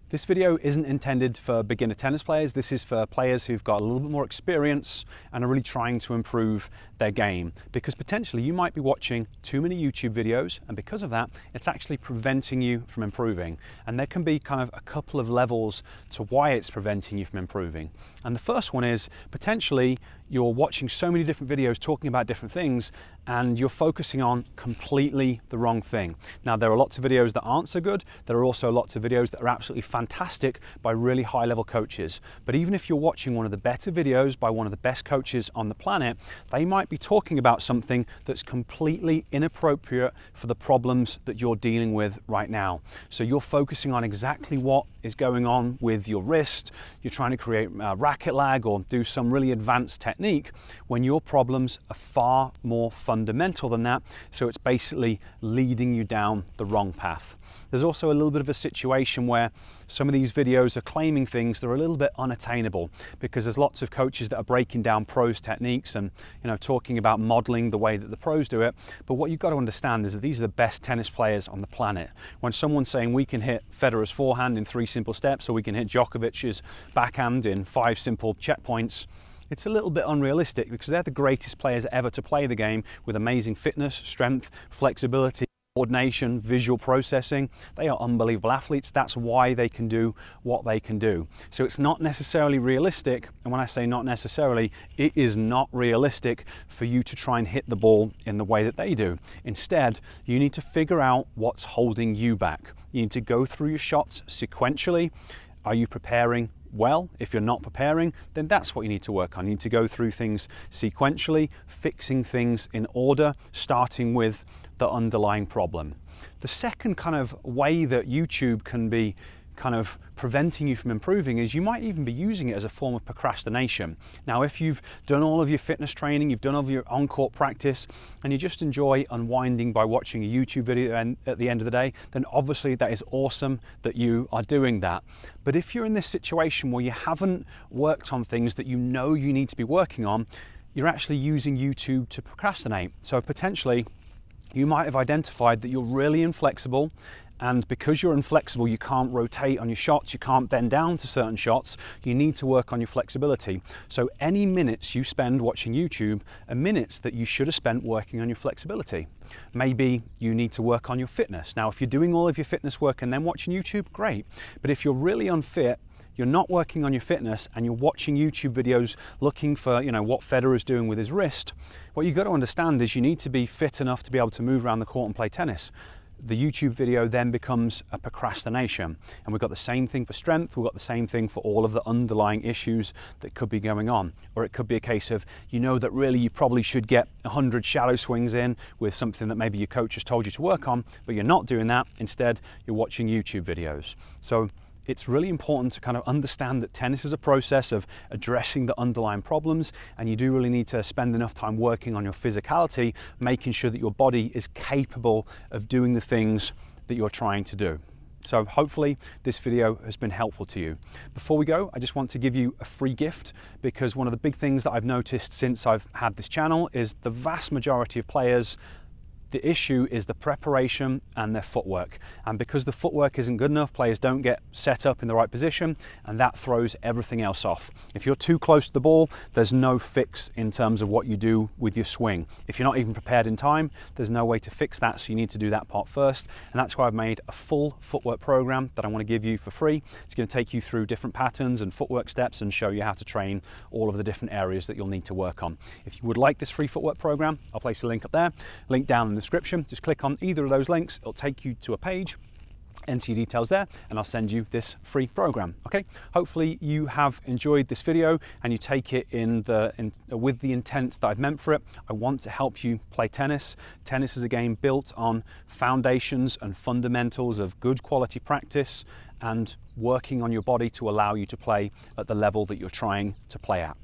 This video isn't intended for beginner tennis players. This is for players who've got a little bit more experience and are really trying to improve their game, because potentially you might be watching too many YouTube videos, and because of that it's actually preventing you from improving. And there can be kind of a couple of levels to why it's preventing you from improving. And the first one is potentially you're watching so many different videos talking about different things and you're focusing on completely the wrong thing. Now, there are lots of videos that aren't so good. There are also lots of videos that are absolutely fantastic by really high level coaches. But even if you're watching one of the better videos by one of the best coaches on the planet, they might be talking about something that's completely inappropriate for the problems that you're dealing with right now. So you're focusing on exactly what is going on with your wrist. You're trying to create racket lag or do some really advanced technique when your problems are far more fundamental than that. So it's basically leading you down the wrong path. There's also a little bit of a situation where some of these videos are claiming things that are a little bit unattainable, because there's lots of coaches that are breaking down pros techniques and talking about modeling the way that the pros do it. But what you've got to understand is that these are the best tennis players on the planet. When someone's saying we can hit Federer's forehand in 3 simple steps, or we can hit Djokovic's backhand in 5 simple checkpoints, it's a little bit unrealistic, because they're the greatest players ever to play the game, with amazing fitness, strength, flexibility, coordination, visual processing. They are unbelievable athletes. That's why they can do what they can do. So it's not necessarily realistic, and when I say not necessarily, it is not realistic for you to try and hit the ball in the way that they do. Instead, you need to figure out what's holding you back. You need to go through your shots sequentially. Are you preparing well? If you're not preparing, then that's what you need to work on. You need to go through things sequentially, fixing things in order, starting with the underlying problem. The second kind of way that YouTube can be kind of preventing you from improving is you might even be using it as a form of procrastination. Now, if you've done all of your fitness training, you've done all of your on-court practice, and you just enjoy unwinding by watching a YouTube video at the end of the day, then obviously that is awesome that you are doing that. But if you're in this situation where you haven't worked on things that you know you need to be working on, you're actually using YouTube to procrastinate. So potentially you might have identified that you're really inflexible, and because you're inflexible, you can't rotate on your shots, you can't bend down to certain shots, you need to work on your flexibility. So any minutes you spend watching YouTube are minutes that you should have spent working on your flexibility. Maybe you need to work on your fitness. Now, if you're doing all of your fitness work and then watching YouTube, great. But if you're really unfit, you're not working on your fitness, and you're watching YouTube videos looking for what Federer's doing with his wrist, what you've got to understand is you need to be fit enough to be able to move around the court and play tennis. The YouTube video then becomes a procrastination. And we've got the same thing for strength, we've got the same thing for all of the underlying issues that could be going on. Or it could be a case of, that really you probably should get 100 shallow swings in with something that maybe your coach has told you to work on, but you're not doing that. Instead, you're watching YouTube videos. So it's really important to kind of understand that tennis is a process of addressing the underlying problems, and you do really need to spend enough time working on your physicality, making sure that your body is capable of doing the things that you're trying to do. So hopefully this video has been helpful to you. Before we go, I just want to give you a free gift, because one of the big things that I've noticed since I've had this channel is the vast majority of players, the issue is the preparation and their footwork. And because the footwork isn't good enough, players don't get set up in the right position, and that throws everything else off. If you're too close to the ball, there's no fix in terms of what you do with your swing. If you're not even prepared in time, there's no way to fix that, so you need to do that part first. And that's why I've made a full footwork program that I want to give you for free. It's going to take you through different patterns and footwork steps and show you how to train all of the different areas that you'll need to work on. If you would like this free footwork program, I'll place a link up there, link down in the description. Just click on either of those links, it'll take you to a page, enter your details there, and I'll send you this free program. Okay, hopefully you have enjoyed this video and you take it with the intent that I've meant for it. I want to help you play tennis. Tennis is a game built on foundations and fundamentals of good quality practice and working on your body to allow you to play at the level that you're trying to play at.